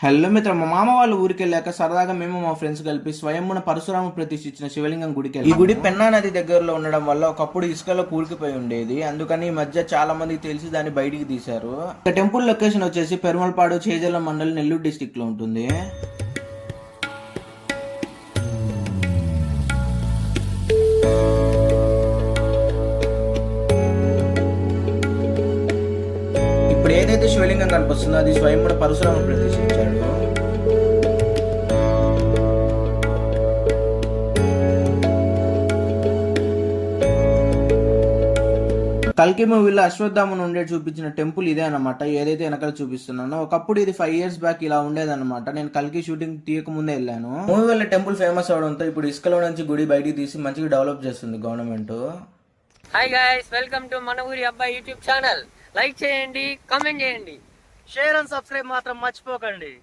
Hello మిత్ర, మా మామ వాళ్ళ ఊరికి వెళ్ళాక సరదాగా మేము మా ఫ్రెండ్స్ కలిపి స్వయంమున పరశురామ ప్రతిష్ఠించిన శివలింగం గుడికి వెళ్ళాము. ఈ గుడి పెన్నా నది దగ్గరలో ఉండడం వల్ల ఒకప్పుడు ఇసుకలో కూలికిపోయి ఉండేది. అందుకని ఈ మధ్య చాలా మందికి తెలిసి దాన్ని బయటికి తీశారు. ఇక టెంపుల్ లొకేషన్ వచ్చేసి పెరుమలపాడు, చేజల్ల మండలం, నెల్లూరు డిస్టిక్ లో ఉంటుంది. ఇప్పుడు ఏదైతే శివలింగం కనిపిస్తుందో అది స్వయంమున పరశురామ ప్రతిష్ఠించాడు. కల్కి మూవీలో అశ్వత్థామను ఉండే చూపించిన టెంపుల్ ఇదే అనమాట. ఏదైతే వెనకాల చూపిస్తున్నానో ఒకప్పుడు ఇది 5 years బ్యాక్ ఇలా ఉండేదన్నమాట. నేను కల్కి షూటింగ్ తీయక ముందే వెళ్ళాను. మూవీ వల్ల టెంపుల్ ఫేమస్ అవడంతో ఇప్పుడు ఇసుకలో నుంచి గుడి బయటికి తీసి మంచిగా డెవలప్ చేస్తుంది government. Hi guys, welcome to మన ఊరి అబ్బాయి యూట్యూబ్ ఛానల్. లైక్ చేయండి, కామెంట్ చేయండి, షేర్ అండ్ సబ్స్క్రైబ్ మాత్రం మర్చిపోకండి.